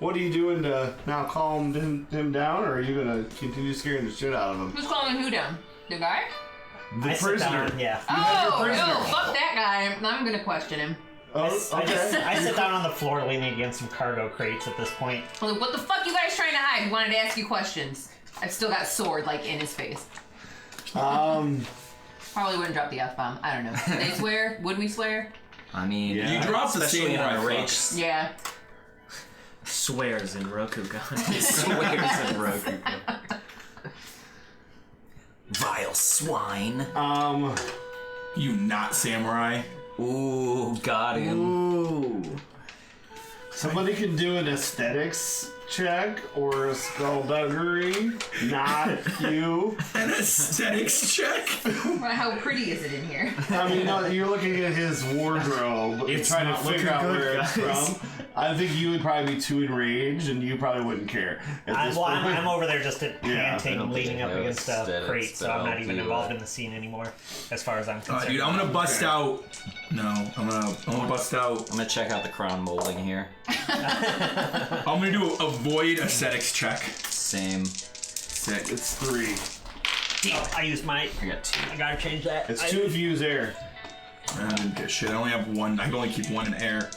What are you doing to now calm him down, or are you gonna continue scaring the shit out of him? Who's calling who down? The guy? The prisoner. Yeah. Oh, no, fuck that guy. I'm gonna question him. Oh, okay. I sit down on the floor leaning against some cargo crates at this point. Well, what the fuck you guys trying to hide? He wanted to ask you questions. I've still got sword, like, in his face. Probably wouldn't drop the F-bomb. I don't know. They swear? Would we swear? I mean, you dropped the same on a rage. Yeah. Swears in Rokugan. Swears in Rokugan. Vile swine. You not samurai. Ooh, got him. Ooh. Somebody can do an aesthetics check or a skullduggery. Not you. An aesthetics check? Well, how pretty is it in here? I mean, no, you're looking at his wardrobe. You're trying to figure out where it's from. I think you would probably be too enraged, and you probably wouldn't care. I'm over there just panting, leaning up against a aesthetics crate, so I'm not even involved in the scene anymore, as far as I'm concerned. Dude, I'm gonna bust out. No, I'm gonna bust out. I'm gonna check out the crown molding here. I'm gonna do a void aesthetics check. Same. Sick. It's 3. I used my. I got 2. I gotta change that. It's 2 if you use air. I didn't get shit. I only have 1. I can only keep 1 in air.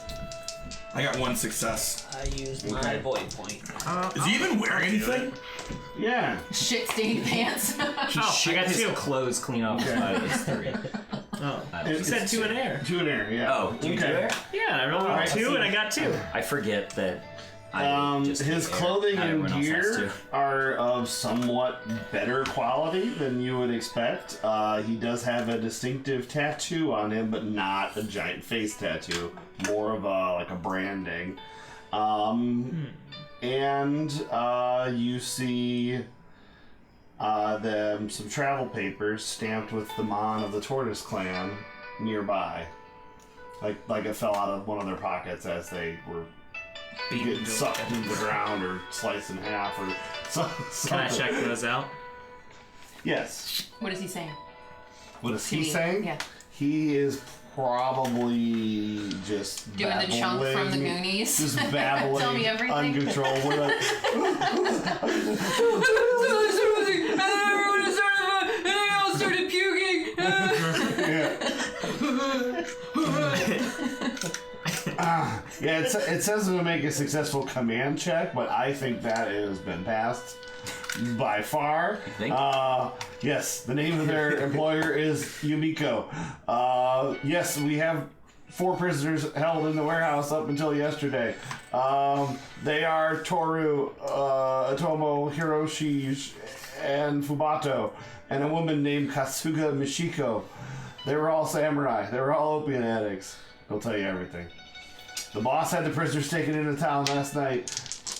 I got 1 success. I used my void point. Is he even wearing anything? Yeah. Shit-stained pants. He shit his clothes clean off his body. It's 3. Oh, you said 2 in air. 2 in air, yeah. Oh, do you do air? Yeah, I rolled 2 and I got 2. I forget that. His clothing and gear are of somewhat better quality than you would expect. He does have a distinctive tattoo on him, but not a giant face tattoo. More of a branding. And you see some travel papers stamped with the Mon of the Tortoise Clan nearby. Like it fell out of one of their pockets as they were getting sucked into the ground or sliced in half or something. Can I check those out? Yes. What is he saying? What is he saying? Yeah. He is probably just doing the chunk from the Goonies. Just babbling. Tell me everything. Uncontrollably. And then everyone started puking. Yeah, it says to make a successful command check, but I think that has been passed by far. Yes, the name of their employer is Yumiko. Yes, we have 4 prisoners held in the warehouse up until yesterday. They are Toru, Otomo, Hiroshi, and Fubato, and a woman named Kasuga Mishiko. They were all samurai. They were all opium addicts. They'll tell you everything. The boss had the prisoners taken into town last night.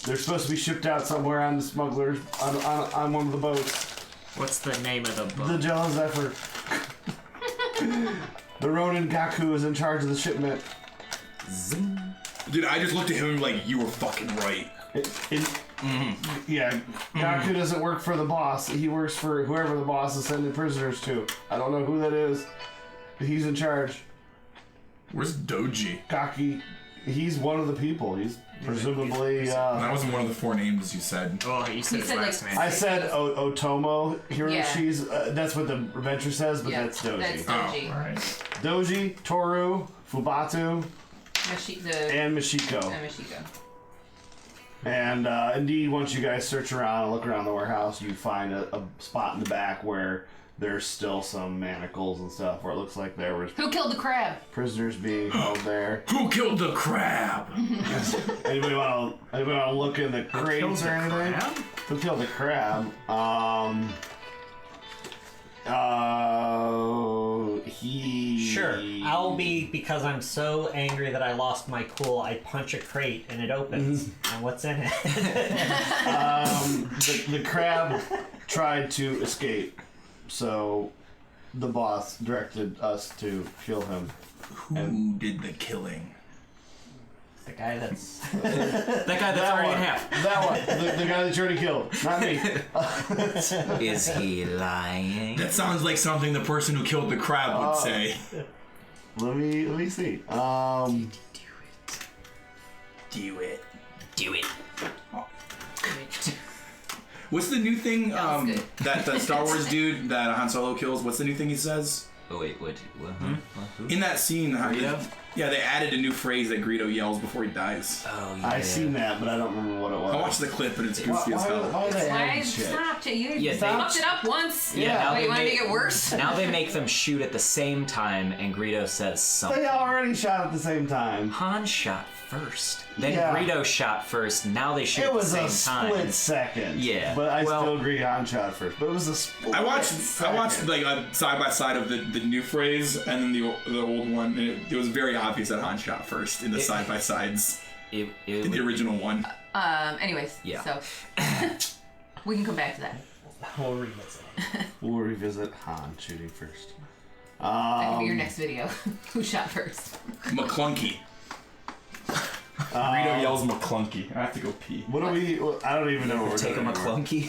They're supposed to be shipped out somewhere on the smugglers on one of the boats. What's the name of the boat? The Jealous Zephyr. The Ronin Gaku is in charge of the shipment. Zing. Dude, I just looked at him like, you were fucking right. Yeah, Gaku doesn't work for the boss. He works for whoever the boss is sending prisoners to. I don't know who that is, but he's in charge. Where's Doji? Gaki, he's one of the people. He's presumably... that wasn't one of the 4 names you said. Oh, you said his last name. I said Otomo Hiroshi's. That's what the adventure says, but that's Doji. That's Doji. Oh, alright. Doji, Toru, Fubatu, and Mishiko. And indeed, once you guys search around and look around the warehouse, you find a spot in the back where there's still some manacles and stuff where it looks like there was... Who killed the crab? Prisoners being held there. Who killed the crab? Anybody want to look in the crates or anything? Who killed the crab? Sure. I'll be, because I'm so angry that I lost my cool, I punch a crate and it opens. And what's in it? The crab tried to escape, so the boss directed us to kill him. Who did the killing? The guy that's... that guy that's already in half. That one. The guy that you already killed. Not me. Is he lying? That sounds like something the person who killed the crab would say. Let me see. Do it. What's the new thing That that the Star Wars dude that Han Solo kills? What's the new thing he says? Oh wait, what? Who? In that scene, Greedo? yeah, they added a new phrase that Greedo yells before he dies. Oh yeah. I seen that, but I don't remember what it was. I watched the clip, and it's goofy as hell. Why they Why adding shit? stop? You Yeah, fucked it up once. Yeah, now Wait, they you want to make- make it worse? Now they make them shoot at the same time, and Greedo says something. They already shot at the same time. Han shot first. Then Yeah. Greedo shot first. Now they shoot It at the was same a time. split second. Yeah, But I well- still agree Han shot first. But it was a split I watched second. like a side by side of the new phrase and then the old one, and it was very obvious that Han shot first in the side by sides It in the original one. Anyways, Yeah. so we can come back to that. We'll revisit it. We'll revisit Han shooting first. That could be your next video. Who shot first? McClunky. Greedo yells McClunky. I have to go pee. What do we? I don't even know what we're take doing. him a anymore. clunky.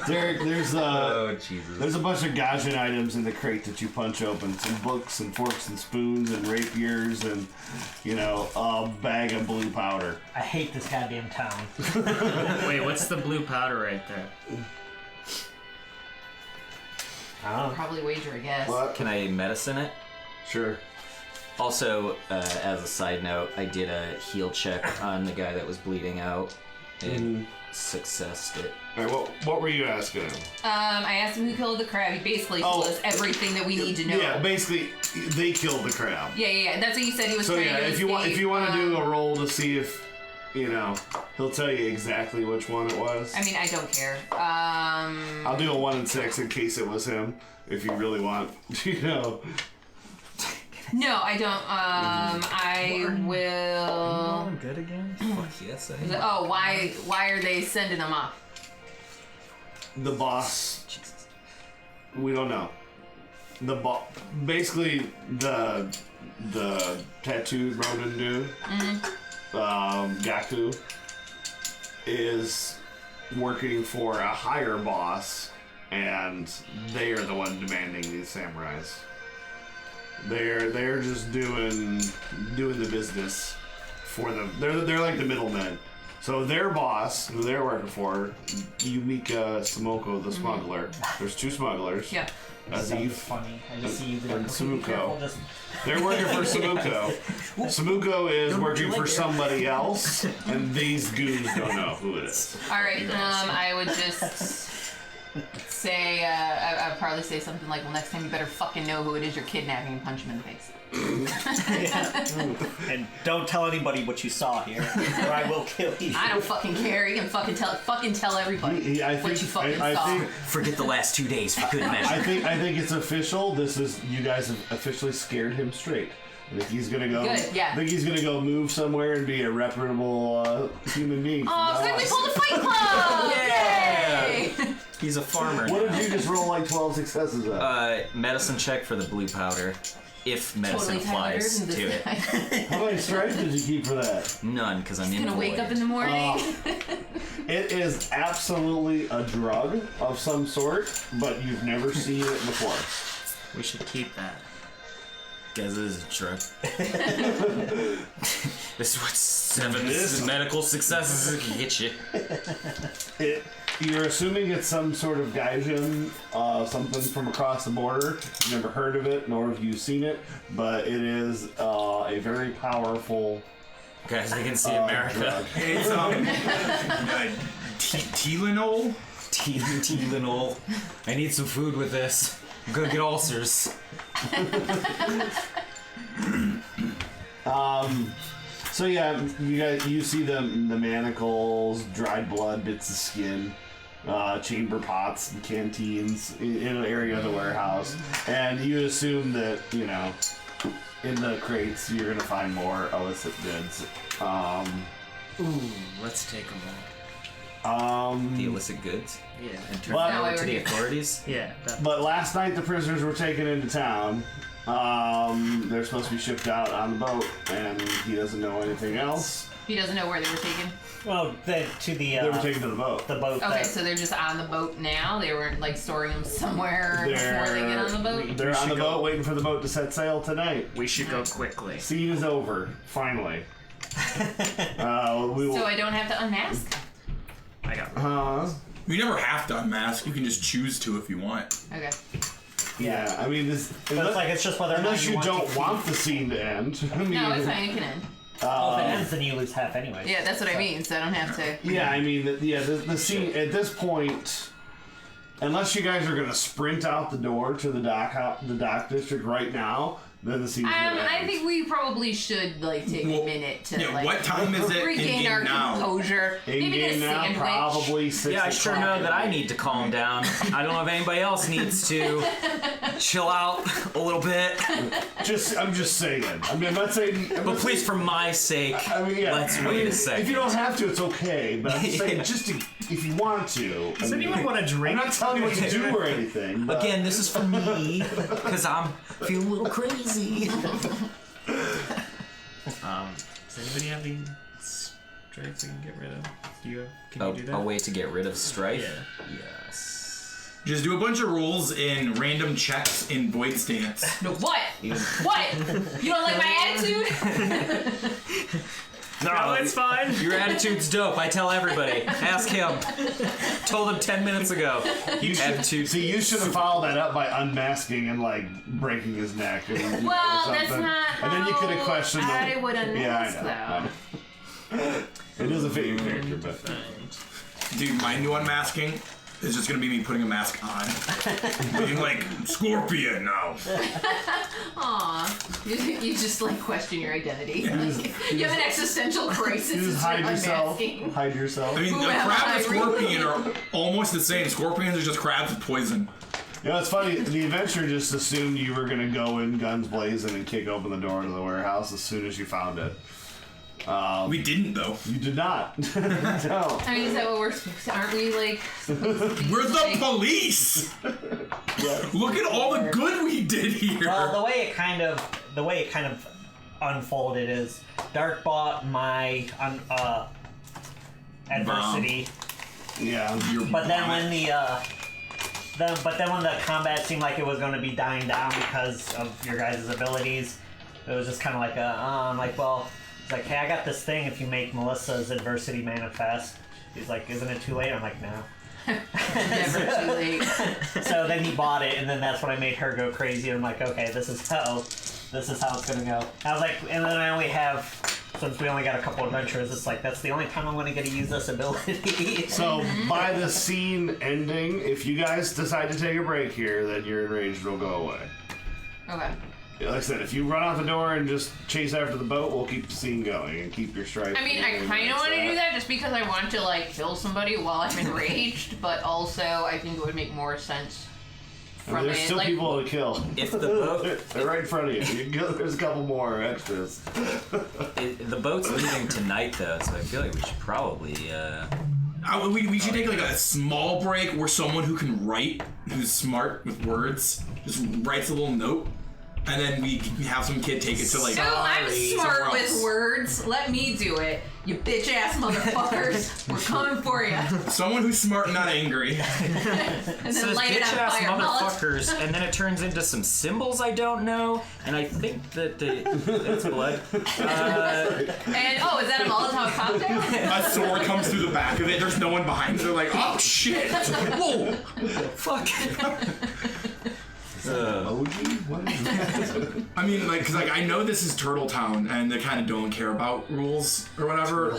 There's Oh Jesus. There's a bunch of gaijin items in the crate that you punch open. Some books and forks and spoons and rapiers and, a bag of blue powder. I hate this goddamn town. Wait, what's the blue powder right there? Probably wager, I guess. What? Can I medicine it? Sure. Also, as a side note, I did a heal check on the guy that was bleeding out and successed it. All right, what were you asking him? I asked him who killed the crab. He basically told us everything that we need to know. Yeah, basically, they killed the crab. Yeah. That's what you said he was So trying yeah, to if you want to escape. do a roll to see if, he'll tell you exactly which one it was. I mean, I don't care. I'll do a 1 in 6 in case it was him. If you really want, No, I don't. I will. I'm good again? Fuck yes, I am. Oh, why are they sending them up? The boss. Jesus. We don't know. Basically the tattooed Ronin dude, Gaku, is working for a higher boss, and they are the one demanding these samurais. They're just doing the business for them. They're like the middlemen. So their boss, who they're working for, Yumika Samoko, the smuggler. There's 2 smugglers. Yeah. Sounds Azif funny. I just see you and Samuko. Just They're working for Samuko. Samuko is working for somebody else, and these goons don't know who it is. All right. I would just say. I'd probably say something like, "Well, next time you better fucking know who it is you're kidnapping and punch him in the face." and don't tell anybody what you saw here, or I will kill you. I don't fucking care. You can fucking tell everybody what you fucking saw. Forget the last 2 days for good measure. I think it's official. You guys have officially scared him straight. I think he's gonna go. Good, yeah. I think he's gonna go move somewhere and be a reputable human being. Oh, so we pulled a Fight Club! Yeah. Yay! He's a farmer. What now. did you just roll like 12 successes at? Medicine check for the blue powder. If medicine Totally applies Tyler to it. How many strikes did you keep for that? None, because I'm in Gonna wake up in the morning. It is absolutely a drug of some sort, but you've never seen it before. We should keep that. Guys, this is a drug. This is what 7 medical successes can get you. You're assuming it's some sort of gaijin, something from across the border. You've never heard of it, nor have you seen it, but it is a very powerful Guys, I can see America. drug. It's Tylenol. Tylenol. I need some food with this. I'm gonna get ulcers. So yeah, you see the manacles, dried blood, bits of skin, chamber pots, and canteens in an area of the warehouse, and you assume that in the crates you're gonna find more illicit goods. Ooh, let's take them all. The illicit goods. Yeah. And turn But- them No, over to we're the here. authorities. Yeah. That, But last night the prisoners were taken into town. They're supposed to be shipped out on the boat, and he doesn't know anything else. He doesn't know where they were taken. Well, to the They were taken to the boat. the boat. Okay, so they're just on the boat now. They weren't like storing them somewhere before they get on the boat. They're on the boat waiting for the boat to set sail tonight. We should go quickly. Scene is over, finally. We will. So I don't have to unmask. I got. You never have to unmask. You can just choose to if you want. Okay. Yeah, I mean, this. So it's like it's just whether or not Unless you want don't to want the scene to end. I mean, No, it's fine. It can end. Well, if it ends, then you lose half anyway. Yeah, that's what I mean. So I don't have to. Yeah, I mean, the scene at this point, unless you guys are gonna sprint out the door to the dock district right now, then the scene's gonna end. I think we probably should like take a minute to like. What time is it regain our in game now? composure. In Maybe get a game now, sandwich. probably 6 Yeah, I sure know o'clock. that I need to calm down. I don't know if anybody else needs to chill out a little bit. I'm just saying. I mean, I'm not saying. But please, for my sake, I mean, yeah. let's wait a second. If you don't have to, it's okay. But I'm just saying, if you want to. Does anyone want to drink? I'm not telling you what to do or anything. But Again, this is for me, because I'm feeling a little crazy. Does anybody have any strife we can get rid of? Do you have? Can you do that? A way to get rid of strife? Yeah. Yes. Just do a bunch of rules in random checks in Void Stance. No, what? What? You don't like my attitude? No, it's fine. Your attitude's dope. I tell everybody. Ask him. Told him 10 minutes ago. you should have followed that up by unmasking and like breaking his neck. And, Well, that's not And then you could have how questioned him. I would unmask, I know. It doesn't fit your character, but Dude, my new unmasking is just gonna be me putting a mask on. Being like, Scorpion now. Aw. You just like question your identity. Like, you have an existential crisis. you just as hide you're yourself. unmasking. Hide yourself. I mean, Who the am crab I, and scorpion are almost the same. Scorpions are just crabs with poison. You know, it's funny. The adventure just assumed you were gonna go in guns blazing and kick open the door to the warehouse as soon as you found it. We didn't, though. You did not. No. I mean, is that what we're supposed to? Aren't we like supposed to be We're the like, police! Look at all the good we did here! Well, the way it kind of unfolded is Dark bought my adversity, Yeah. but then when when the combat seemed like it was going to be dying down because of your guys' abilities, it was just kind of like it's like, hey, I got this thing if you make Melissa's adversity manifest. He's like, isn't it too late? I'm like, no. never too late? So then he bought it, and then that's when I made her go crazy. And I'm like, okay, this is how it's gonna go. I was like, and then I only have, since we only got a couple adventures, it's like that's the only time I'm gonna get to use this ability. So by the scene ending, if you guys decide to take a break here, then your enraged will go away. Okay. Like I said, if you run out the door and just chase after the boat, we'll keep the scene going and keep your strife. I mean, I kind of want to do that just because I want to like kill somebody while I'm enraged, but also I think it would make more sense And from there's it. still Like, people to kill. If the boat, They're right in front of you. You can go, there's a couple more extras. the boat's leaving tonight though, so I feel like we should probably. We should take like a small break where someone who can write, who's smart with words, just writes a little note, and then we can have some kid take it to like. so I'm smart somewhere with else. words. Let me do it. You bitch ass motherfuckers. We're coming for you. Someone who's smart and not angry. And then Says light it bitch on ass fire. motherfuckers, and then it turns into some symbols I don't know, and I think that it's blood. And oh, is that a Molotov cocktail? A sword comes through the back of it. There's no one behind it. They're like, oh shit! Whoa! Fuck. OG? What is that? I mean, like, cause like I know this is Turtle Town, and they kind of don't care about rules or whatever.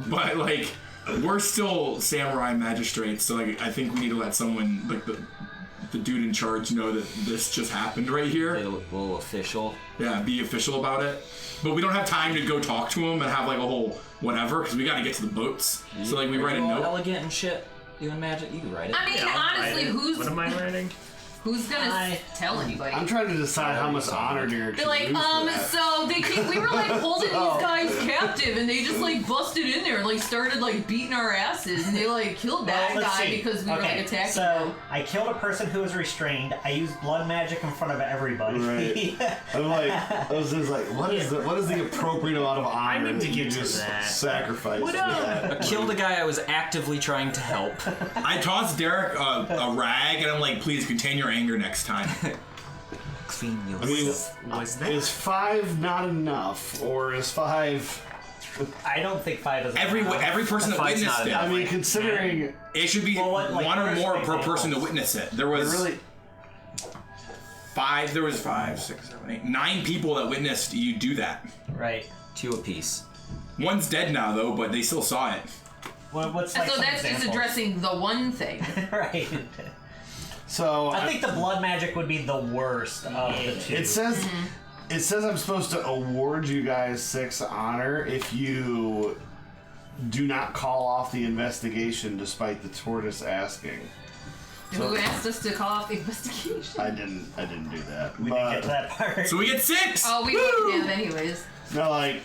But like, we're still samurai magistrates, so like, I think we need to let someone, like the dude in charge, know that this just happened right here. A little official. Yeah, be official about it. But we don't have time to go talk to him and have like a whole whatever, because we got to get to the boats. So like, we Are write a you all note. elegant and shit. You and magic, you can write it. I mean, honestly, What am I writing? who's gonna tell anybody? I'm trying to decade how much honor to your They're like, so we were like holding these guys captive productive, and they just like busted in there and like started like beating our asses, and they like killed that Well, let's guy see. because we were like attacking so them. I killed a person who was restrained. I used blood magic in front of everybody. Right. I'm like, I was just like, what is the appropriate amount of honor need to that you get to just that. sacrifice for that? I killed a guy I was actively trying to help. I tossed Derek a rag, and I'm like, please contain your anger next time. Clean your I mean, Was that? is 5 not enough, or is 5? I don't think 5 is Every person that Five's witnessed not it, enough. I mean, considering it should be Well, what, like, one or what are more some per person to examples? witness it. There was really, 5. There was 5, 6, 7, 8, 9 people that witnessed you do that. Right. 2 apiece. One's dead now though, but they still saw it. What's And like so some that's just examples? addressing the one thing. Right. so I think the blood magic would be the worst of the two. it says I'm supposed to award you guys 6 honor if you do not call off the investigation despite the tortoise asking. Who asked us to call off the investigation? I didn't do that. we but didn't get to that part. So we get 6. Oh, we wouldn't have anyways. no, like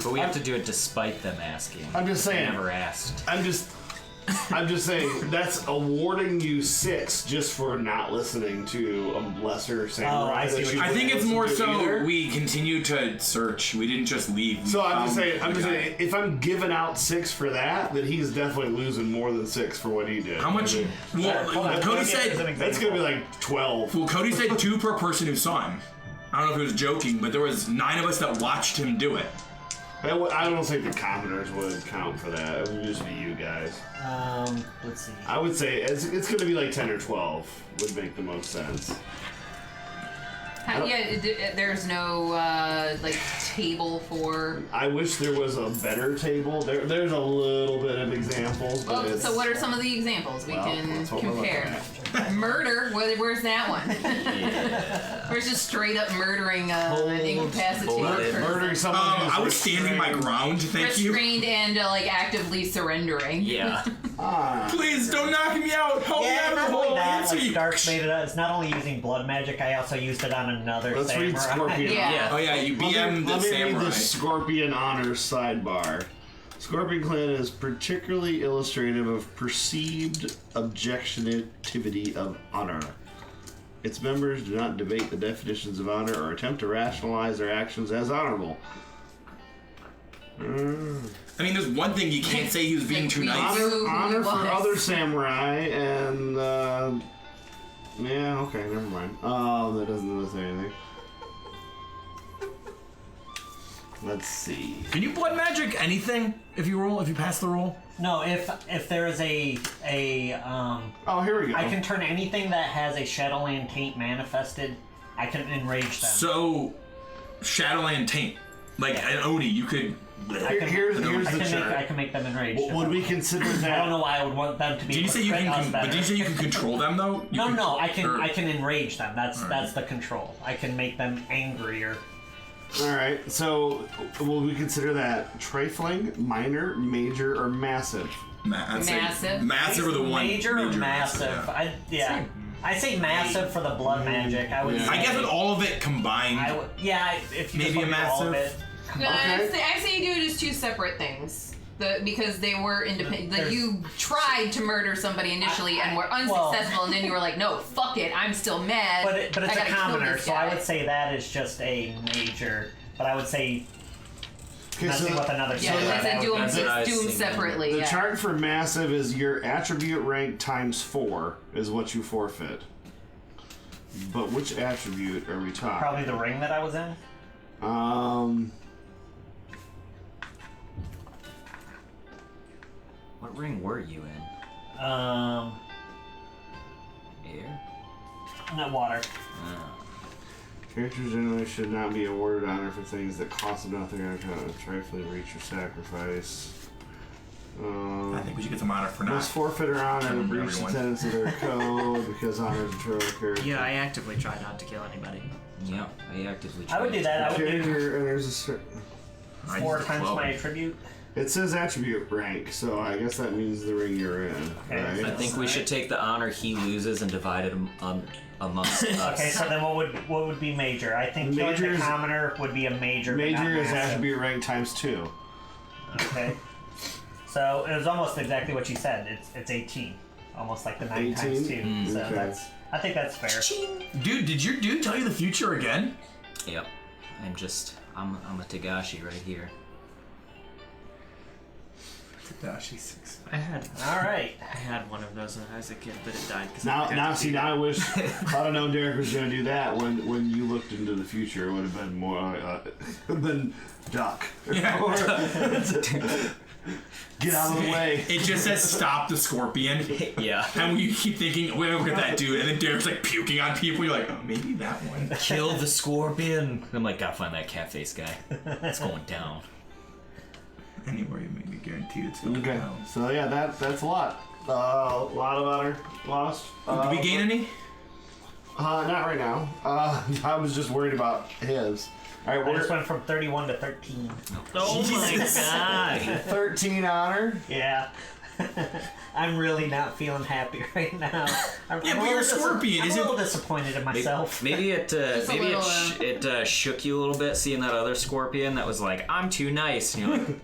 But we have to do it despite them asking. I'm just They saying. never asked. I'm just saying that's awarding you 6 just for not listening to a lesser samurai. I see that what you you're I think didn't it's listen more to so either. we continue to search. We didn't just leave. We So I'm just found the guy. saying, if I'm giving out 6 for that, then he's definitely losing more than 6 for what he did. How much? I mean, Well, Cody As an said. that's gonna be like 12. Well, Cody said 2 per person who saw him. I don't know if he was joking, but there was 9 of us that watched him do it. I don't think the commoners would count for that. It would just be you guys. Let's see. I would say it's going to be like 10 or 12 would make the most sense. There's no like table for. I wish there was a better table. There's a little bit of examples, but Well, it's, so what are some of the examples we can that's what we're looking compare? at. Murder. Where's that one? Where's just straight up murdering an incapacitated blooded. person? Murdering someone who's I was standing my ground. Thank you. Restrained and like actively surrendering. Yeah. Please don't knock me out. Help me Yeah, out of not the only hole. that, Answer like you. Dark made it up. It's not only using blood magic, I also used it on another Let's read samurai. Scorpion. Yeah. Oh yeah, you BM the Let me read samurai. the Scorpion Honors sidebar. Scorpion Clan is particularly illustrative of perceived objectivity of honor. Its members do not debate the definitions of honor or attempt to rationalize their actions as honorable. I mean, there's one thing you can't say he was being too nice. Honor for was. other samurai and yeah, okay, never mind. That doesn't really say anything. Let's see. Can you blood magic anything if you pass the roll? No, if there is a Oh, here we go. I can turn anything that has a Shadowland taint manifested. I can enrage them. So, Shadowland Taint, like an Oni, you could. Here's I the can chart. make them enraged. Would we consider I that? don't know why I would want them to be. Did you say you can? But did you say you can control them though? You can- No, I can. or- I can enrage them. That's Alright. the control. I can make them angrier. All right. So, will we consider that trifling, minor, major, or massive? I'd say Massive. massive or the one. Major or massive? yeah. I say massive for the blood magic. I would. Yeah. Say, I guess with all of it combined. I would. Yeah, if you Maybe just a look at all of massive? it. No, Okay. I say do it as 2 separate things. Because they were independent. Like There's- you tried to murder somebody initially and were unsuccessful, and then you were like, "No, fuck it, I'm still mad." But it's I a gotta kill commoner, this so I guy." would say that is just a major. But I would say Okay, messing with another. Yeah, samurai, I said that do would them, be- That's what I was do them thinking. separately. The Yeah. chart for massive is your attribute rank times 4 is what you forfeit. But which attribute are we talking? Probably the ring that I was in. What ring were you in? Air? Not water. Characters generally should not be awarded honor for things that cost them nothing or trifling reach or sacrifice. I think we should get some honor for Must not. forfeit or honor to Killing breach the everyone. tenets of their code because honor is a turtle character. Yeah, I actively try not to kill anybody. Yeah, I actively. I would do that. I would do Character enters a certain. 4 times my attribute. It says attribute rank, so I guess that means the ring you're in, Okay. right? I think we should take the honor he loses and divide it amongst us. Okay, so then what would be major? I think killing Major the is- commoner would be a major. but not Major is massive. attribute rank times 2. Okay. So it was almost exactly what you said. It's 18, almost like the 9 times 2. So okay. I think that's fair. Dude, did your dude tell you the future again? Yep. I'm a Tagashi right here. Tadashi 6. I had one of those when I was a kid, but it died. Now I wish if I'd have known Derek was going to do that when you looked into the future. It would have been more than Duck. Yeah. Get out of the way. It just says stop the scorpion. Yeah. And we keep thinking, wait, look at that dude. And then Derek's like puking on people. You're like, oh, maybe that one. Kill the scorpion. I'm like, gotta find that cat face guy. It's going down. Anywhere you make me guarantee it's going Okay. down. So yeah, that's a lot. A lot of honor lost. Did we gain any? Not right now. I was just worried about his. All right, I just went from 31 to 13. Oh my god! 13 honor. Yeah. I'm really not feeling happy right now. I'm Yeah, but you're a scorpion. I'm Is a it? little disappointed in myself. Maybe it a little, shook you a little bit seeing that other scorpion that was like, I'm too nice. And you're like,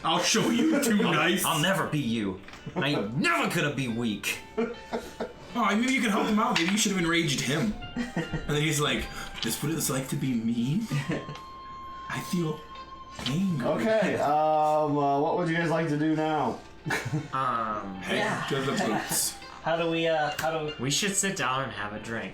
I'll show you too nice. I'll never be you. I ain't never gonna be weak. Oh, maybe you can help him out. Maybe you should have enraged him. And then he's like, "This what it's like to be mean. I feel angry." Okay. What would you guys like to do now? Hey, to the boots. How do we We should sit down and have a drink.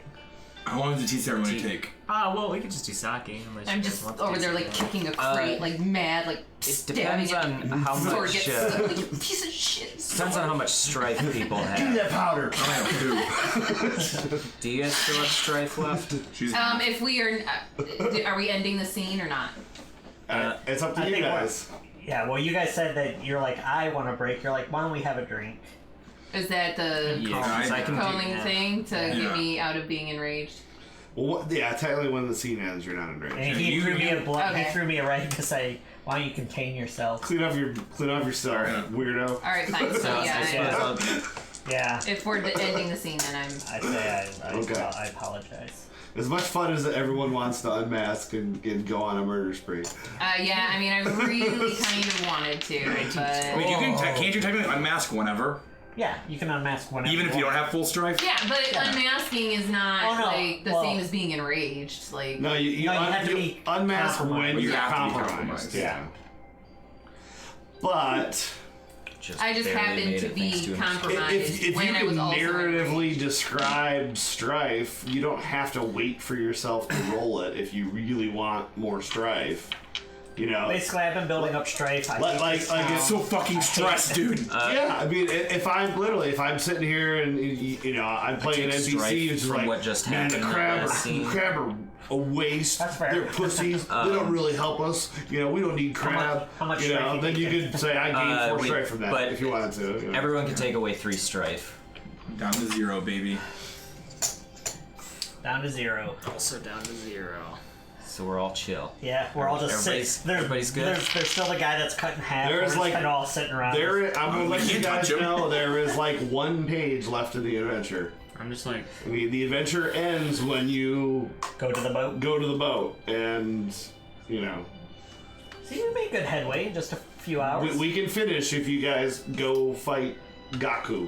How long does the tea ceremony take? Well, we could just do sake. Unless I'm you just guys want the over tea there, like, ceremony. kicking a crate, like, mad, like, It stabbing depends it. on how Sword much. gets stuck, like, you piece of shit. Depends on how much strife people Give me have. that powder. Do you guys still have strife left? She's If we are we ending the scene or not? It's up to I you think guys. Yeah, well, you guys said that you're like, I want a break. You're like, why don't we have a drink? Is that the Yeah, 'cause I can do calling that. thing to Yeah. get me out of being enraged? Well, yeah, technically when the scene ends, you're not in range. And he you- threw me a Okay. he threw me a right to say, why don't you contain yourself? Clean up your stuff, weirdo. All right, fine. So I yeah, suppose I'll- Yeah, if we're ending the scene, then I'm. I say Okay. I apologize. As much fun as everyone wants to unmask and go on a murder spree. Yeah, I mean, I really kind of wanted to, but. Wait, can't you technically unmask whenever? Yeah, you can unmask whenever. Even if you don't have full strife? Yeah, but unmasking is not Oh, no. like the Well- same as being enraged. Like. No, you have to be unmask compromised. when You you're have to be compromised. compromised. Yeah. But I just barely happened made to it thanks be to an- compromised if you when I was can also narratively describe strife, you don't have to wait for yourself to roll it if you really want more strife. You know. Basically, I've been building up strife. I hate Like this it's town. So fucking stressed, dude. Yeah, I mean, if I'm sitting here and you know I'm playing an take NPC, strife it's from like, what just man, the happened in the crab last scene." are a waste. That's fair. They're pussies. They don't really help us. You know, we don't need crab. how much you know, strife then you you think? could say I gained 4 wait, strife from that but if you wanted to. You know. Everyone can take away 3 strife. Down to 0, baby. Down to 0. Also down to 0. So we're all chill. Yeah, we're all just sitting. Everybody's good? There's still the guy that's cut in half. There's We're just like- kind of all sitting around. I'm gonna let we you can't guys touch 'em. know there is like 1 page left of the adventure. I'm just like, I mean, the adventure ends when you Go to the boat. go to the boat, and you know. So you made good headway in just a few hours. We can finish if you guys go fight Gaku.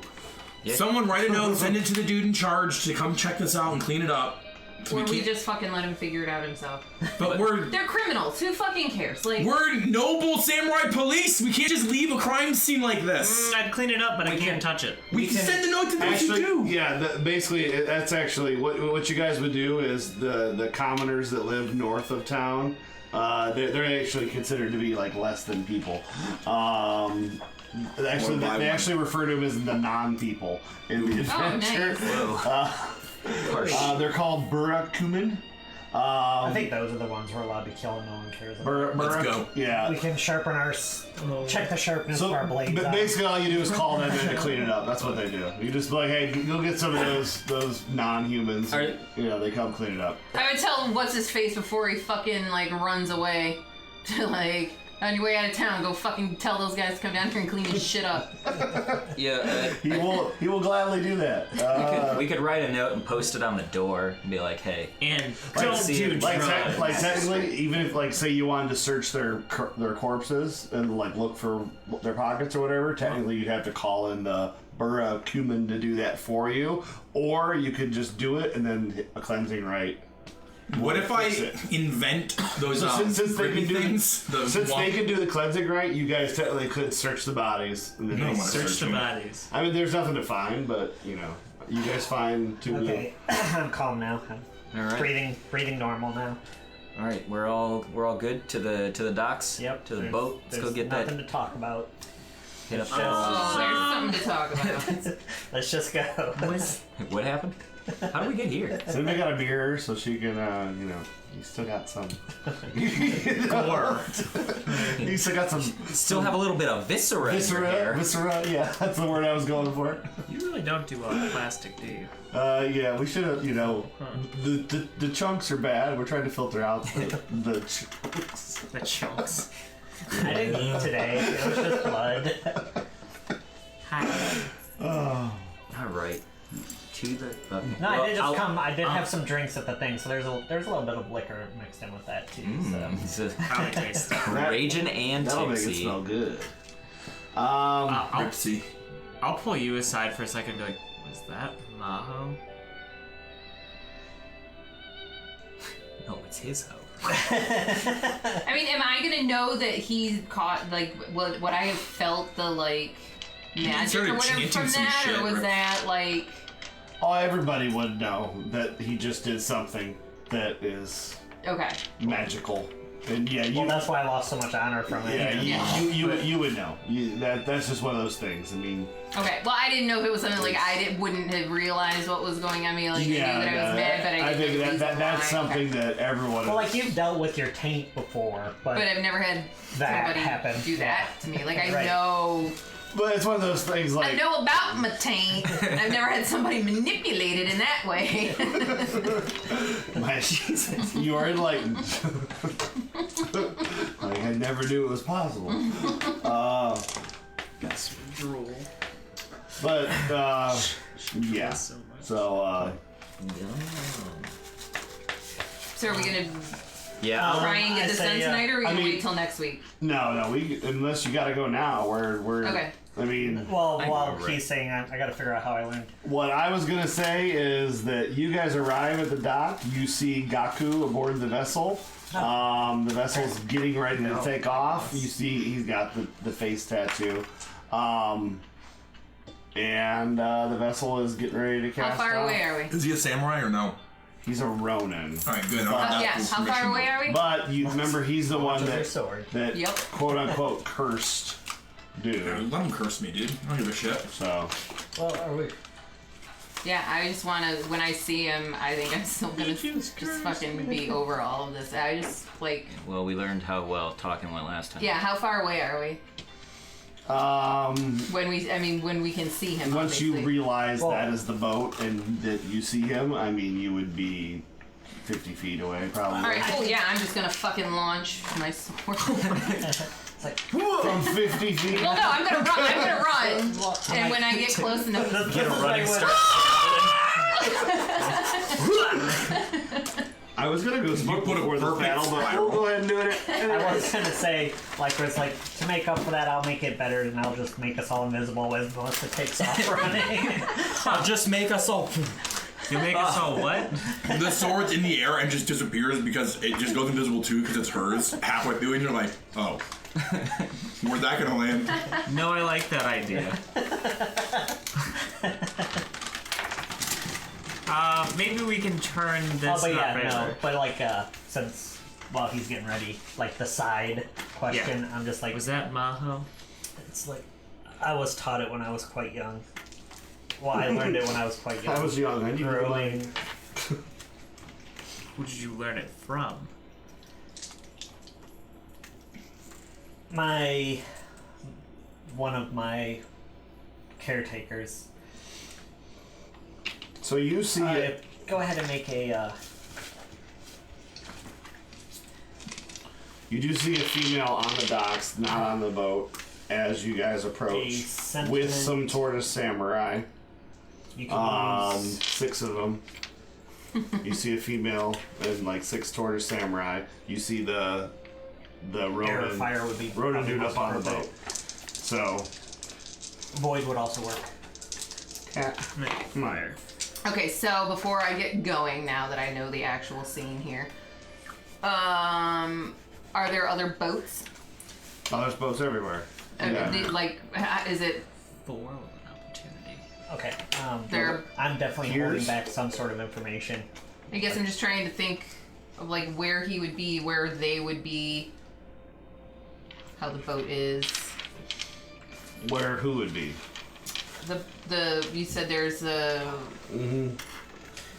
Yeah. Someone write a note, send it to the dude in charge to come check this out and clean it up. So Or we can't- just fucking let him figure it out himself. But we're They're criminals. Who fucking cares? Like. noble samurai police. We can't just leave a crime scene like this. I'd clean it up, but I can't touch it. We can send a note to those who Actually, do. yeah, basically, that's actually what you guys would do is the commoners that live north of town, they're actually considered to be like less than people. Actually, they actually refer to them as the non-people in the adventure. Nice. They're called Burakumin. I think those are the ones we're allowed to kill and no one cares about. Let's go. Yeah. We can sharpen our check the sharpness of our blades. But out. basically, all you do is call them in to clean it up. That's what they do. You just be like, hey, go get some of those non-humans. Are- You know, they come clean it up. I would tell him what's his face before he fucking like runs away. To like, On your way out of town, go fucking tell those guys to come down here and clean this shit up. Yeah, He will gladly do that. we could write a note and post it on the door and be like, hey. And Like, don't see do it, like, drugs. like technically, even if like say you wanted to search their corpses and like look for their pockets or whatever, technically you'd have to call in the borough cumin to do that for you, or you could just do it and then hit a cleansing rite. What if I Fix it. invent those So since they creepy can do things? they can do the cleansing rite, you guys technically could search the bodies. And then No, they I Search the them. bodies. I mean, there's nothing to find, but you know, you guys find two. Okay, I'm calm now. I'm All right. breathing normal now. All right, we're all good to the docks. Yep. To the there's- boat. Let's go there's get nothing that. to talk about. Hit up. Oh, there's something to talk about. Let's just go. What happened? How did we get here? So they got a mirror so she can, you know, you still got some. Gore. You still got some Still have a little bit of viscera in your hair. viscera. Yeah, that's the word I was going for. You really don't do plastic, do you? Yeah, we should have. You know, the chunks are bad. We're trying to filter out the chunks. The chunks. I didn't eat today. It was just blood. Hi. All right. To the. Okay. No, I did just I'll- come. I did have some drinks at the thing, so there's a little bit of liquor mixed in with that too. It's a How it tastes. raging and That'll make it tipsy. smell good. I'll Ripsy. pull you aside for a second and be like, was that Maho? No, it's his hoe. I mean, am I gonna know that he caught like what I have felt the like magic started or whatever chanting from some that, shit, or was right? that like? Oh, everybody would know that he just did something that is Okay. magical, and yeah, you. Well, that's why I lost so much honor from it. Yeah, you would know. That's just one of those things. I mean, Okay. Well, I didn't know if it was something like wouldn't have realized what was going on. I mean, like I knew that I was mad, but I think didn't know the reason that's why. something Okay. that everyone. Well, like you've dealt with your taint before, but But I've never had That somebody happened, do that to me. Like I Right. know. But it's one of those things I like. know about my taint. I've never had somebody manipulate it in that way. My Jesus, you are enlightened. Like I never knew it was possible. That's drool. But yeah. So much. So So are we gonna Yeah. try and get I this say, done tonight, or are we I gonna mean- wait till next week? no, we unless you got to go now. We're Okay. I mean, well, I while know, he's saying I got to figure out how I learned. what I was gonna say is that you guys arrive at the dock. You see Gaku aboard the vessel. The vessel's getting ready to take off. You see he's got the face tattoo. And the vessel is getting ready to How cast far off. away are we? Is he a samurai or no? He's a Ronin. All right, good. Yeah. How far away are we? But you remember he's the one With your that sword. Yep. quote unquote cursed dude. Let him curse me, dude. I don't give a shit. So Well, are we? Yeah, I just want to. When I see him, I think I'm still gonna just fucking be over all of this. I just like. Well, we learned how well talking went last time. Yeah. How far away are we? When we can see him. once you obviously. realize Well- that is the boat and that you see him, I mean you would be 50 feet away probably. All right. Cool. Yeah, I'm just gonna fucking launch my sword. It's like From 50 feet. Well, no, I'm gonna run. I'm gonna run. And when I get close enough, get a running start. I was gonna go smoke put a before the perfect battle, but spiral. we'll go ahead and do it. I was gonna say, like, it's like to make up for that, I'll make it better, and I'll just make us all invisible as Melissa takes off running. I'll just make us all. You make us all what? The sword's in the air and just disappears because it just goes invisible too because it's hers halfway through, and you're like, oh, where's that gonna land? No, I like that idea. Maybe we can turn this. Oh, but up yeah, right no, there. but like, since while he's getting ready, like the side question, I'm just like, Was that Maho? it's like, I was taught it when I was quite young. Well, I learned it when I was quite young. I was young. I knew Grueling. Who did you learn it from? One of my caretakers. So you see it. Go ahead and make a. You do see a female on the docks, not on the boat, as you guys approach, with some tortoise samurai. You can 6 of them. You see a female and like 6 tortoise samurai. You see the rodent fire would be rodent dude up on the boat. So void would also work. Fire. Okay, so before I get going, now that I know the actual scene here, are there other boats? Oh, there's boats everywhere. Is it? 4 with an opportunity. Okay. I'm definitely holding back some sort of information. I guess I'm just trying to think of like where he would be, where they would be, how the boat is. Where who would be? You said there's a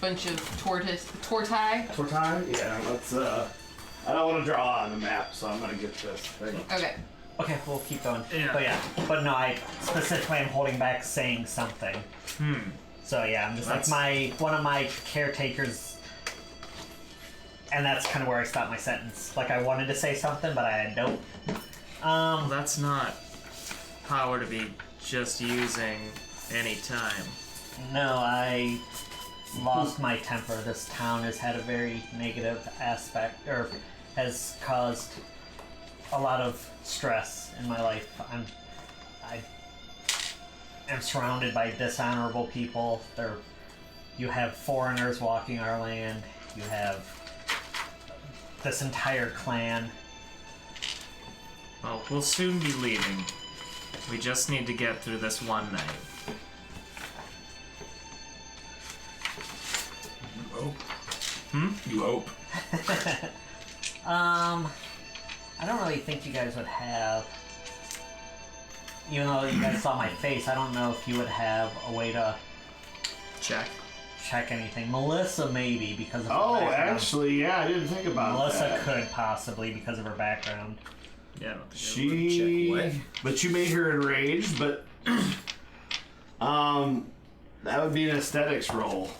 bunch of tortai. Tortai? Yeah, let's I don't want to draw on the map, so I'm gonna get this thing. Okay. Okay, we'll keep going. Yeah. But no, I specifically am holding back saying something. So yeah, I'm just like one of my caretakers, and that's kind of where I stopped my sentence. Like I wanted to say something, but I don't. Well, that's not power to be just using any time. No, I lost my temper. This town has had a very negative aspect, or has caused a lot of stress in my life. I am surrounded by dishonorable people. You have foreigners walking our land. You have this entire clan. Well, we'll soon be leaving. We just need to get through this one night. You hope. I don't really think you guys would have, even though you guys saw my face, I don't know if you would have a way to check anything. Melissa maybe, because of her Oh, background. actually, yeah, I didn't think about Melissa that. could possibly because of her background. Yeah, I don't think I would check. But you made her enraged, but that would be an aesthetics roll.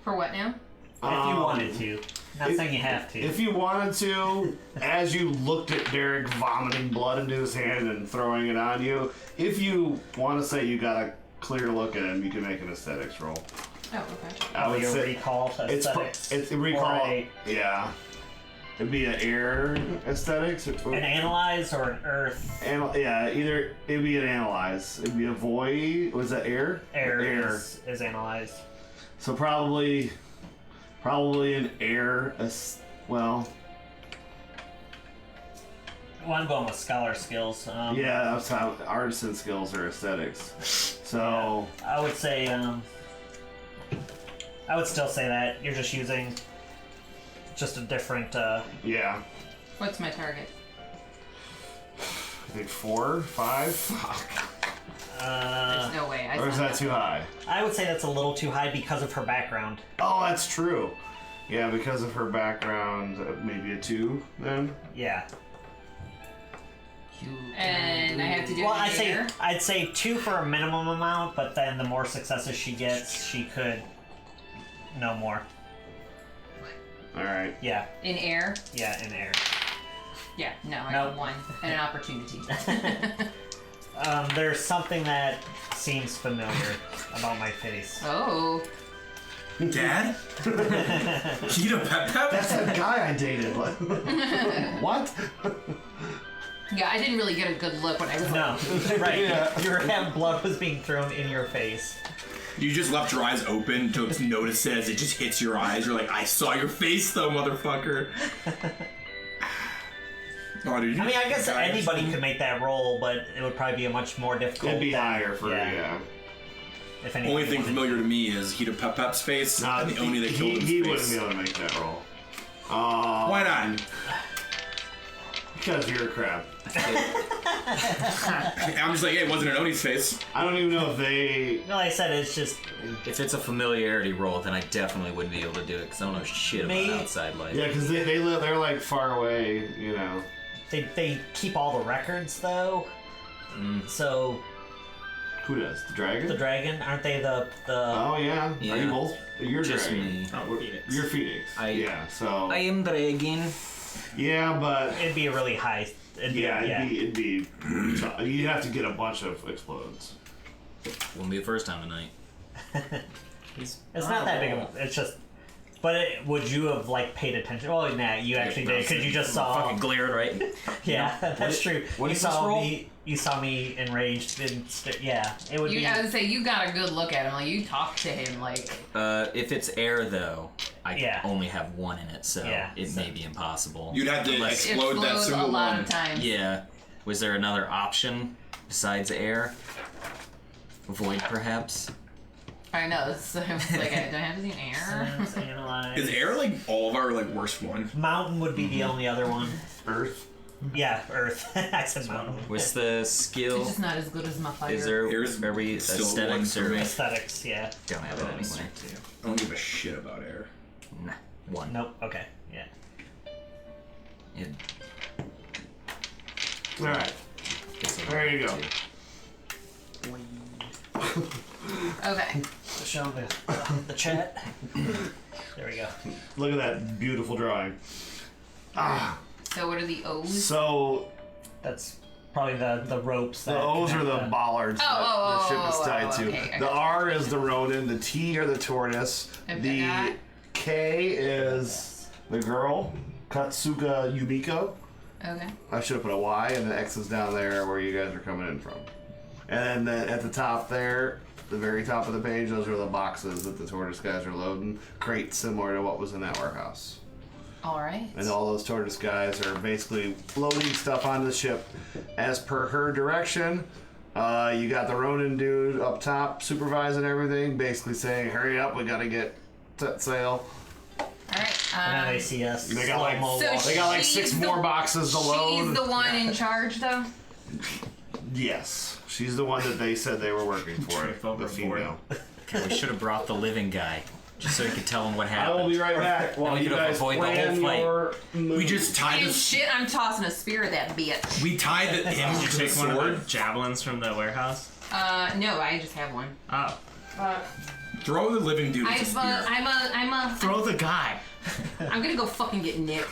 For what now? If you wanted to. Not saying you have to. If you wanted to, as you looked at Derek vomiting blood into his hand and throwing it on you, if you want to say you got a clear look at him, you can make an aesthetics roll. Oh, okay. I would say recall aesthetics. It's recall. Or Yeah. It'd be an air aesthetics. an analyze or an earth. Either it'd be an analyze. It'd be a void. Was that air? Air. Is analyzed. So probably an air. Well, I'm going with scholar skills. yeah, that's how artisan skills are aesthetics. So I would say, I would still say that you're just using just a different. yeah, What's my target? I think 4, 5. Fuck. There's no way. Or is that too high? I would say that's a little too high because of her background. Oh, that's true. Yeah, because of her background, maybe a 2 then. Yeah. And I have to do Well, it I'd say 2 for a minimum amount, but then the more successes she gets, she could know more. All right. Yeah. in air. Yeah, in air. Yeah, no, I Nope. got 1 and an opportunity. There's something that seems familiar about my face. Oh, Dad? Kita Pep Pep? That's that guy I dated. What? yeah, I didn't really get a good look when I was. No, right. Yeah. Your blood was being thrown in your face. You just left your eyes open to notice it as it just hits your eyes. You're like, I saw your face though, motherfucker. Oh, dude, I mean, I guess anybody could make that roll, but it would probably be a much more difficult. It'd be than- higher for yeah. If Only thing familiar to me is Kita Pep Pep's face, and the Oni that killed his he face. wouldn't be able to make that roll. Why not? Because you're a crap. I'm just like, hey, it wasn't an Oni's face. I don't even know if they. No, like I said, it's just If it's a familiarity roll, then I definitely wouldn't be able to do it because I don't know shit Me- about outside life. Yeah, because they live. They're like far away. You know. they keep all the records though. So Who does? The dragon? the dragon, aren't they the? Oh yeah. Are Yeah. you both? You're Just dragon. me. Oh, Phoenix. You're Phoenix. I- yeah. So. I am dragon. Yeah, but It'd be a really high. it'd be. You'd have to get a bunch of explodes. Won't be the first time tonight. It's not that big of a. It's just. But would you have paid attention? Oh, nah, you actually did because you just saw. Fucking glared right. Yeah, that's true. What You is this roll? You saw me enraged. Yeah, it would be. I would say you got a good look at him. Like you talked to him. Like If it's air though, I Yeah. only have one in it, so Yeah, it may be impossible. You'd have to Unless- explode that a single lot one. of times. Yeah. Was there another option besides air? Void, perhaps? I know. It's like I don't have any air. Sense, analyze. Is air all of our worst one? Mountain would be the only other one. Earth. Yeah, Earth. I said mountain. What's the It's skill? just not as good as my fire. Is there Air's are we still aesthetics one for or me. Aesthetics, yeah. don't have it anyway? I don't give a shit about air. Nah, one. Nope. Okay. Yeah. It, All right. There you go. Okay. Show the chat. There we go. Look at that beautiful drawing. Ah. So what are the O's? So That's probably the ropes. the that O's are connect the bollards that the ship is tied to. okay, The okay. R is the Ronin. The T are the tortoise. Okay, The got it. K is the girl, Katsuga Yumiko. Okay. I should have put a Y, and the X is down there where you guys are coming in from. And then at the top there, the very top of the page, those are the boxes that the tortoise guys are loading. Crates similar to what was in that warehouse. All right. And all those tortoise guys are basically loading stuff onto the ship as per her direction. You got the Ronin dude up top supervising everything, basically saying, hurry up, we gotta get set sail. All right. And then they see us. They got like- slow-mo So walk. They got like she's 6 the- more boxes to load. She's the one in charge, though. Yes. She's the one that they said they were working for. Trip The overboard. female. God, we should have brought the living guy, just so we could tell him what I will happened. be right back while we you could have guys avoided the whole plan fight. your move. We just tied And the shit, I'm tossing a spear at that bitch. we tied him Did you to the take one of sword. the javelins from the warehouse? No, I just have one. Oh. Throw the living dude with the spear. Throw the guy. I'm gonna go fucking get Nick.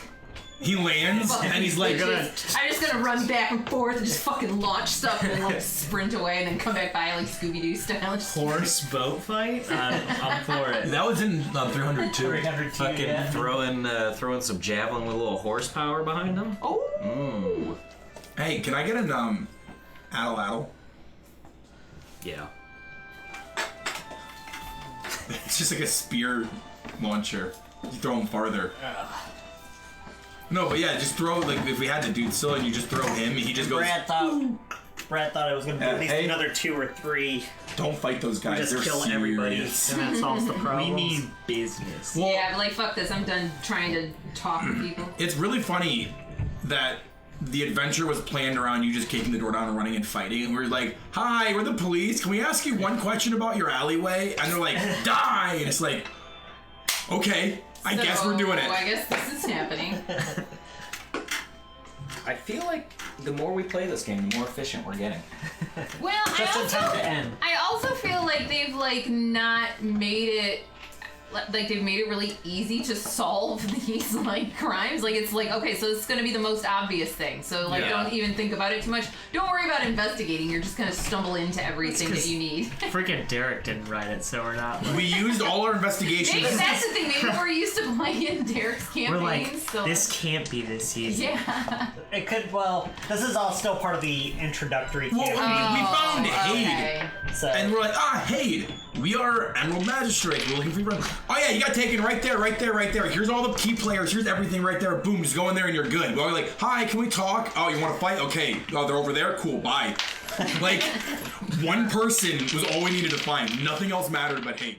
He lands and he's like, I'm just gonna run back and forth and just fucking launch stuff and then sprint away and then come back by like Scooby-Doo style. Just Horse boat fight? I'm for it. that was in 302. 302, Fucking yeah. throwing some javelin with a little horsepower behind him. oh. Hey, can I get an addle? Yeah. It's just like a spear launcher. You throw him farther. No, but yeah, just throw if we had to do so, and you just throw him, he just goes. Brad thought it was gonna be at least hey. another 2 or 3. Don't fight those guys. Just They're kill serious. everybody, and that solves the problem. We need business. Well, Yeah, but like fuck this. I'm done trying to talk to people. it's really funny that the adventure was planned around you just kicking the door down and running and fighting. And we're like, "Hi, we're the police. Can we ask you one question about your alleyway?" And they're like, "Die!" And it's like, "Okay, I guess we're doing it." I guess this is happening. I feel like the more we play this game, the more efficient we're getting. Well, Just in time to end. I also feel like they've like not made it like they've made it really easy to solve these like crimes. Like it's like, okay, so it's gonna be the most obvious thing. So like Yeah. don't even think about it too much. Don't worry about investigating. You're just gonna stumble into everything that 'cause you need. Freaking Derek didn't write it, so we're not. We used all our investigations. Maybe that's the thing. Maybe we're used to playing Derek's campaigns. We're like, so this can't be this easy. yeah. It could, well, this is all still part of the introductory Well, campaign. we found Haid. Okay. So, And we're like, Haid, we are Emerald Magistrate. We're looking for your Oh yeah, you got taken right there. Here's all the key players. Here's everything right there. Boom, just go in there and you're good. We're like, hi, can we talk? Oh, you want to fight? Okay. Oh, they're over there? Cool, bye. Like, one person was all we needed to find. Nothing else mattered but Haid.